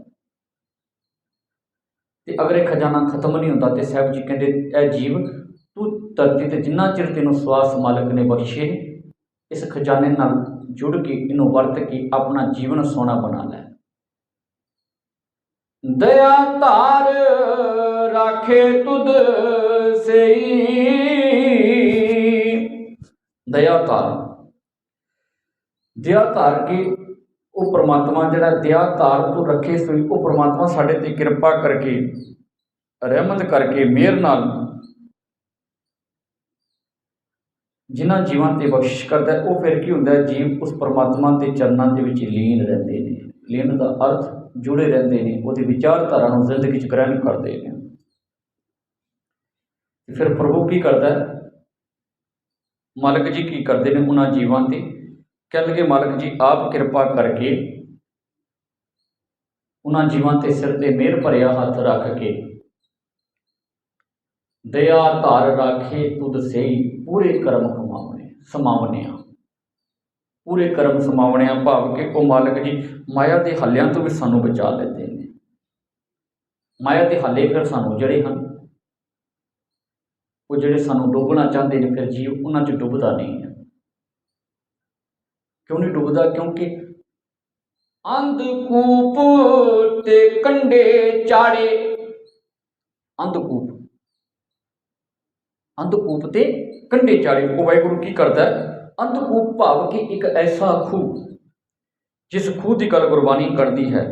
A: ਤੇ ਅਗਰ ਇਹ ਖਜ਼ਾਨਾ ਖਤਮ ਨਹੀਂ ਹੁੰਦਾ ਤੇ ਸਾਹਿਬ ਜੀ ਕਹਿੰਦੇ ਇਹ ਜੀਵ ਤੂੰ ਧਰਤੀ ਤੇ ਜਿੰਨਾ ਚਿਰ ਤੈਨੂੰ ਸਵਾਸ ਮਾਲਕ ਨੇ ਬਖਸ਼ੇ, ਇਸ ਖਜ਼ਾਨੇ ਨਾਲ ਜੁੜ ਕੇ ਇਹਨੂੰ ਵਰਤ ਕੇ ਆਪਣਾ ਜੀਵਨ ਸੋਹਣਾ ਬਣਾ ਲੈ। ਦਇਆ ਧਾਰ ਰਾਖੇ ਤੁਧ ਸਈ। ਦਇਆ ਧਾਰ ਕੇ ਉਹ ਪ੍ਰਮਾਤਮਾ ਜਿਹੜਾ ਦਇਆ ਧਾਰ ਤੋਂ ਰੱਖੇ ਸੋਈ, ਉਹ ਪ੍ਰਮਾਤਮਾ ਸਾਡੇ ਤੇ ਕਿਰਪਾ ਕਰਕੇ, ਰਹਿਮਤ ਕਰਕੇ, ਮਿਹਰ ਨਾਲ ਜਿਨ੍ਹਾਂ ਜੀਵਾਂ ਤੇ ਬਖਸ਼ਿਸ਼ ਕਰਦਾ, ਉਹ ਫਿਰ ਕੀ ਹੁੰਦਾ? ਜੀਵ ਉਸ ਪ੍ਰਮਾਤਮਾ ਦੇ ਚਰਨਾਂ ਦੇ ਵਿੱਚ ਲੀਨ ਰਹਿੰਦੇ ਨੇ। ਲੀਨ ਦਾ ਅਰਥ ਜੁੜੇ ਰਹਿੰਦੇ ਨੇ, ਉਹਦੀ ਵਿਚਾਰਧਾਰਾ ਨੂੰ ਜ਼ਿੰਦਗੀ 'ਚ ਗ੍ਰਹਿਣ ਕਰਦੇ ਨੇ। ਫਿਰ ਪ੍ਰਭੂ ਕੀ ਕਰਦਾ? ਮਾਲਕ ਜੀ ਕੀ ਕਰਦੇ ਨੇ ਉਹਨਾਂ ਜੀਵਾਂ ਤੇ? ਕਹਿ ਲਗੇ ਮਾਲਕ ਜੀ ਆਪ ਕਿਰਪਾ ਕਰਕੇ ਉਹਨਾਂ ਜੀਵਾਂ ਤੇ ਸਿਰ ਤੇ ਮਿਹਰ ਭਰਿਆ ਹੱਥ ਰੱਖ ਕੇ, ਦਇਆ ਧਾਰ ਰਾਖੇ ਤੁਧ ਸਈ, ਪੂਰੇ ਕਰਮ ਸਮਾਵਣਿਆ, ਪੂਰੇ ਕਰਮ ਸਮਾਵਣਿਆ, ਭਾਵ ਕਿ ਉਹ ਮਾਲਕ ਜੀ ਮਾਇਆ ਦੇ ਹੱਲਿਆਂ ਤੋਂ ਵੀ ਸਾਨੂੰ ਬਚਾ ਲੈਂਦੇ ਨੇ। ਮਾਇਆ ਦੇ ਹੱਲੇ ਫਿਰ ਸਾਨੂੰ ਜਿਹੜੇ ਹਨ, ਉਹ ਜਿਹੜੇ ਸਾਨੂੰ ਡੁੱਬਣਾ ਚਾਹੁੰਦੇ ਨੇ, ਫਿਰ ਜੀਵ ਉਹਨਾਂ 'ਚ ਡੁੱਬਦਾ ਨਹੀਂ ਹੈ। ਕਿਉਂ ਨਹੀਂ ਡੁੱਬਦਾ? ਕਿਉਂਕਿ ਅੰਧਕੂਪ ਤੇ ਕੰਡੇ ਚਾੜੇ। ਅੰਧਕੂਪ ਤੇ ਕੰਡੇ ਚਾੜੇ। ਉਹ ਵਾਹਿਗੁਰੂ ਕੀ ਕਰਦਾ? ਅੰਧਕੂਪ ਭਾਵ ਕਿ ਇੱਕ ਐਸਾ ਖੂਹ, ਜਿਸ ਖੂਹ ਦੀ ਗੱਲ ਗੁਰਬਾਣੀ ਕਰਦੀ ਹੈ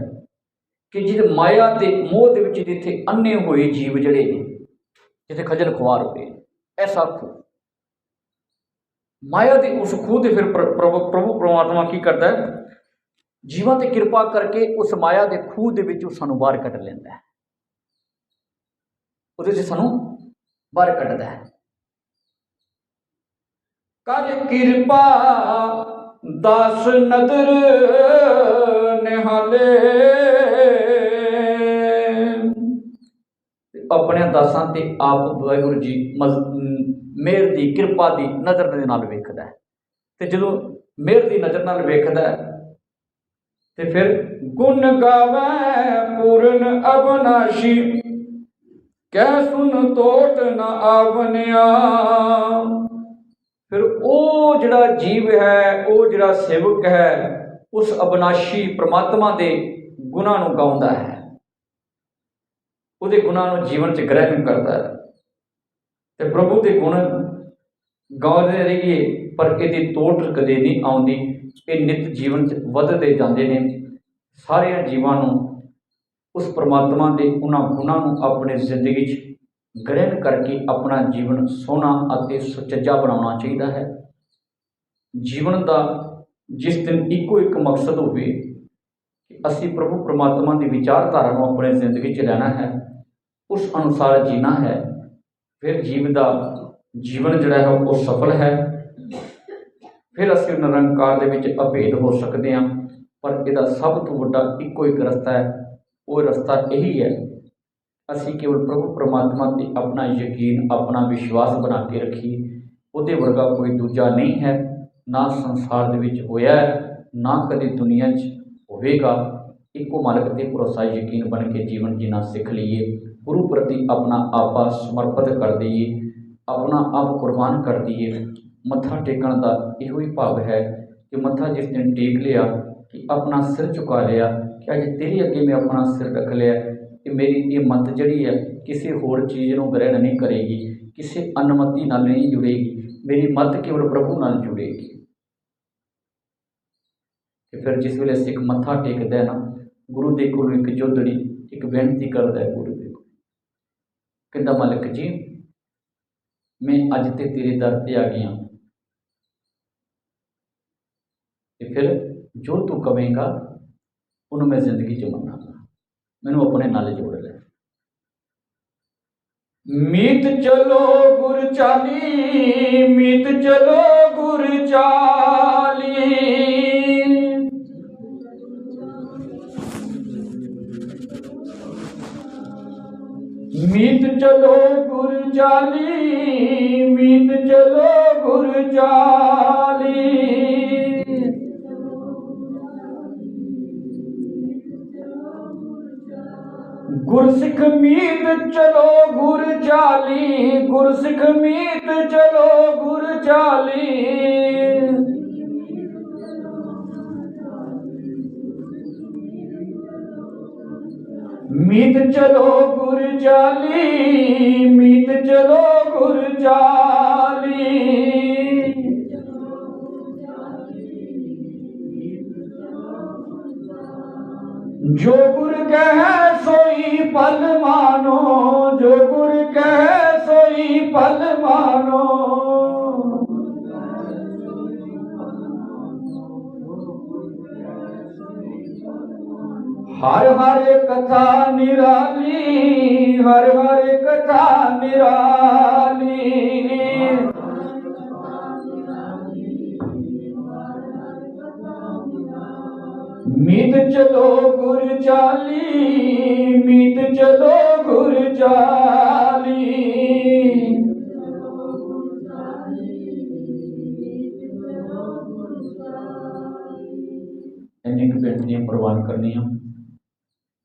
A: ਕਿ ਜਿਹਦੇ ਮਾਇਆ ਦੇ ਮੋਹ ਦੇ ਵਿੱਚ ਜਿੱਥੇ ਅੰਨੇ ਹੋਏ ਜੀਵ ਜਿਹੜੇ ਨੇ, ਜਿੱਥੇ ਖੱਜਲ ਖੁਆਰ ਹੋਏ, ਐਸਾ ਖੂਹ। ਮਾਇਆ ਦੇ ਉਸ ਖੂਹ ਦੇ ਫਿਰ ਪ੍ਰਭੂ ਪਰਮਾਤਮਾ ਕੀ ਕਰਦਾ? ਜੀਵਾਂ ਤੇ ਕਿਰਪਾ ਕਰਕੇ ਉਸ ਮਾਇਆ ਦੇ ਖੂਹ ਦੇ ਵਿੱਚੋਂ ਸਾਨੂੰ ਬਾਹਰ ਕੱਢ ਲੈਂਦਾ ਹੈ, ਉਹਦੇ 'ਚ ਸਾਨੂੰ ਬਾਹਰ ਕੱਢਦਾ ਹੈ। ਕਰ ਕਿਰਪਾ ਦਾਸ ਨਦਰ ਨਿਹਾਲੇ। ਆਪਣੇ ਦਾਸਾਂ ਤੇ ਆਪ ਵਾਹਿਗੁਰੂ ਜੀ ਮਿਹਰ ਦੀ, ਕਿਰਪਾ ਦੀ ਨਜ਼ਰ ਦੇ ਨਾਲ ਵੇਖਦਾ ਹੈ। ਤੇ ਜਦੋਂ ਮਿਹਰ ਦੀ ਨਜ਼ਰ ਨਾਲ ਵੇਖਦਾ ਹੈ ਤੇ ਫਿਰ ਗੁਣ ਗਾਵੈ ਪੂਰਨ ਅਬਨਾਸ਼ੀ, ਕਹਿ ਸੁਨ ਤੋਟ ਨ ਆਵਨਿਆ। ਫਿਰ ਉਹ ਜਿਹੜਾ ਜੀਵ ਹੈ, ਉਹ ਜਿਹੜਾ ਸੇਵਕ ਹੈ, ਉਸ ਅਬਨਾਸ਼ੀ ਪ੍ਰਮਾਤਮਾ ਦੇ ਗੁਣਾਂ ਨੂੰ ਗਾਉਂਦਾ ਹੈ, ਉਹਦੇ ਗੁਣਾਂ ਨੂੰ ਜੀਵਨ 'ਚ ਗ੍ਰਹਿਣ ਕਰਦਾ ਹੈ ਤੇ ਪ੍ਰਭੂ ਦੇ ਗੁਣ ਗਾਉਂਦੇ ਰਹੀਏ, ਪਰ ਇਹਦੀ ਤੋੜ ਕਦੇ ਨਹੀਂ ਆਉਂਦੀ। ਇਹ ਨਿੱਤ ਜੀਵਨ 'ਚ ਵੱਧਦੇ ਜਾਂਦੇ ਨੇ। ਸਾਰਿਆਂ ਜੀਵਾਂ ਨੂੰ ਉਸ ਪਰਮਾਤਮਾ ਦੇ ਉਹਨਾਂ ਗੁਣਾਂ ਨੂੰ ਆਪਣੀ ਜ਼ਿੰਦਗੀ 'ਚ ਗ੍ਰਹਿਣ ਕਰਕੇ ਆਪਣਾ ਜੀਵਨ ਸੋਹਣਾ ਅਤੇ ਸੁਚੱਜਾ ਬਣਾਉਣਾ ਚਾਹੀਦਾ ਹੈ। ਜੀਵਨ ਦਾ ਜਿਸ ਦਿਨ ਇੱਕੋ ਇੱਕ ਮਕਸਦ ਹੋਵੇ ਕਿ ਅਸੀਂ ਪ੍ਰਭੂ ਪਰਮਾਤਮਾ ਦੀ ਵਿਚਾਰਧਾਰਾ ਨੂੰ ਆਪਣੀ ਜ਼ਿੰਦਗੀ 'ਚ ਲੈਣਾ ਹੈ, ਉਸ ਅਨੁਸਾਰ ਜੀਣਾ ਹੈ, ਫਿਰ ਜੀਵ ਦਾ ਜੀਵਨ ਜਿਹੜਾ ਹੈ ਉਹ ਸਫਲ ਹੈ। ਫਿਰ ਅਸੀਂ ਨਿਰੰਕਾਰ ਦੇ ਵਿੱਚ ਅਭੇਦ ਹੋ ਸਕਦੇ ਹਾਂ। ਪਰ ਇਹਦਾ ਸਭ ਤੋਂ ਵੱਡਾ ਇੱਕੋ ਇੱਕ ਰਸਤਾ ਹੈ, ਉਹ ਰਸਤਾ ਇਹੀ ਹੈ, ਅਸੀਂ ਕੇਵਲ ਪ੍ਰਭੂ ਪਰਮਾਤਮਾ 'ਤੇ ਆਪਣਾ ਯਕੀਨ, ਆਪਣਾ ਵਿਸ਼ਵਾਸ ਬਣਾ ਕੇ ਰੱਖੀਏ। ਉਹਦੇ ਵਰਗਾ ਕੋਈ ਦੂਜਾ ਨਹੀਂ ਹੈ, ਨਾ ਸੰਸਾਰ ਦੇ ਵਿੱਚ ਹੋਇਆ ਹੈ, ਨਾ ਕਦੇ ਦੁਨੀਆ 'ਚ ਹੋਵੇਗਾ। ਇੱਕੋ ਮਾਲਕ 'ਤੇ ਭਰੋਸਾ ਯਕੀਨ ਬਣ ਕੇ ਜੀਵਨ ਜੀਣਾ ਸਿੱਖ ਲਈਏ। ਗੁਰੂ ਪ੍ਰਤੀ ਆਪਣਾ ਆਪਾ ਸਮਰਪਿਤ ਕਰ ਦਈਏ, ਆਪਣਾ ਆਪ ਕੁਰਬਾਨ ਕਰ ਦਈਏ। ਮੱਥਾ ਟੇਕਣ ਦਾ ਇਹੋ ਹੀ ਭਾਵ ਹੈ ਕਿ ਮੱਥਾ ਜਿਸ ਦਿਨ ਟੇਕ ਲਿਆ ਕਿ ਆਪਣਾ ਸਿਰ ਝੁਕਾ ਲਿਆ ਕਿ ਅੱਜ ਤੇਰੇ ਅੱਗੇ ਮੈਂ ਆਪਣਾ ਸਿਰ ਰੱਖ ਲਿਆ ਕਿ ਮੇਰੀ ਇਹ ਮੱਤ ਜਿਹੜੀ ਹੈ ਕਿਸੇ ਹੋਰ ਚੀਜ਼ ਨੂੰ ਗ੍ਰਹਿਣ ਨਹੀਂ ਕਰੇਗੀ, ਕਿਸੇ ਅਨਮਤੀ ਨਾਲ ਨਹੀਂ ਜੁੜੇਗੀ, ਮੇਰੀ ਮੱਤ ਕੇਵਲ ਪ੍ਰਭੂ ਨਾਲ ਜੁੜੇਗੀ। ਤੇ ਫਿਰ ਜਿਸ ਵੇਲੇ ਸਿੱਖ ਮੱਥਾ ਟੇਕਦਾ ਹੈ ਨਾ, ਗੁਰੂ ਦੇ ਕੋਲ ਇੱਕ ਜੋਧੜੀ ਇੱਕ ਬੇਨਤੀ ਕਰਦਾ ਹੈ, ਗੁਰੂ ਦੇ ਕੋਲ ਕਹਿੰਦਾ, ਮਾਲਕ ਜੀ ਮੈਂ ਅੱਜ ਤੇ ਤੇਰੇ ਦਰ ਤੇ ਆ ਗਿਆ, ਤੇ ਫਿਰ ਜੋ ਤੂੰ ਕਵੇਂਗਾ ਉਹਨੂੰ ਮੈਂ ਜ਼ਿੰਦਗੀ 'ਚ ਮੰਨਾਂਗਾ, ਮੈਨੂੰ ਆਪਣੇ ਨਾਲ ਜੋੜ ਲੈ। ਮੀਤ ਚਲੋ ਗੁਰ ਚਾਲੀ, ਮੀਤ ਚਲੋ ਗੁਰ ਚਾਲੀ, ਮੀਤ ਚਲੋ ਗੁਰ ਚਾਲੀ, ਮੀਤ ਚਲੋ ਗੁਰ ਚਾਲੀ, ਗੁਰਸਿੱਖ ਮੀਤ ਚਲੋ ਗੁਰ ਚਾਲੀ, ਗੁਰਸਿੱਖ ਮੀਤ ਚਲੋ ਗੁਰ ਚਾਲੀ, ਮੀਤ ਚਲੋ ਗੁਰ ਚਾਲੀ, ਮੀਤ ਚਲੋ ਗੁਰ ਚਾਲੀ, ਜੋ ਗੁਰ ਕਹੈ ਸੋਈ ਪਲ ਮਾਨੋ, ਜੋ ਗੁਰ ਕਹੈ ਸੋਈ ਪਲ ਮਾਨੋ, ਹਰ ਹਰ ਕਥਾ ਨਿਰਾਲੀ, ਹਰ ਹਰ ਕਥਾ ਨਿਰਾਲੀ, ਮੀਤ ਚਲੋ ਗੁਰ ਚਾਲੀ, ਮੀਤ ਚਲੋ ਗੁਰ ਚਾਲੀ, ਇੰਨੀ ਕੁ ਬੇਨਤੀਆਂ ਪ੍ਰਵਾਨ ਕਰਨੀਆਂ।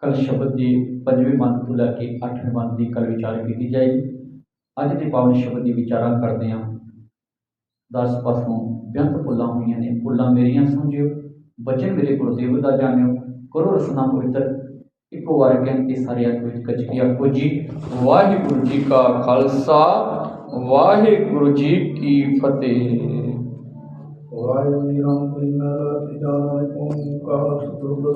A: ਕੱਲ ਸ਼ਬਦ ਦੀ 5ਵੇਂ ਬੰਦ ਤੋਂ ਲੈ ਕੇ 8ਵੇਂ ਬੰਦ ਦੀ ਕੱਲ ਵਿਚਾਰ ਕੀਤੀ ਜਾਏਗੀ। ਅੱਜ ਦੇ ਪਾਵਨ ਸ਼ਬਦ ਦੀ ਵਿਚਾਰਾਂ ਕਰਦੇ ਹਾਂ। 10 ਪਾਸੋਂ ਬੇਅੰਤ ਭੁੱਲਾਂ ਹੋਈਆਂ ਨੇ, ਭੁੱਲਾਂ ਮੇਰੀਆਂ ਸਮਝਿਓ, ਬਚਨ ਮੇਰੇ ਗੁਰਦੇਵ ਦਾ ਜਾਣਿਓ, ਕਰੋ ਰਸਨਾ ਪਵਿੱਤਰ। ਇੱਕੋ ਵਾਰ ਕਹਿੰਦੇ ਸਾਰਿਆਂ ਵਿੱਚ ਕੱਚ ਕੀ ਆਖੋ ਜੀ। ਵਾਹਿਗੁਰੂ ਜੀ ਕਾ ਖਾਲਸਾ, ਵਾਹਿਗੁਰੂ ਜੀ ਕੀ ਫਤਿਹ।
B: ਵਾਹਿਗੁਰੂ ਜੀ ਰਾਮ ਕੋਈ ਮਹਿਲਾ ਤੀਜਾ ਨਾਨਕ ਓੰਕਾਰ ਸਤਿਗੁਰੂ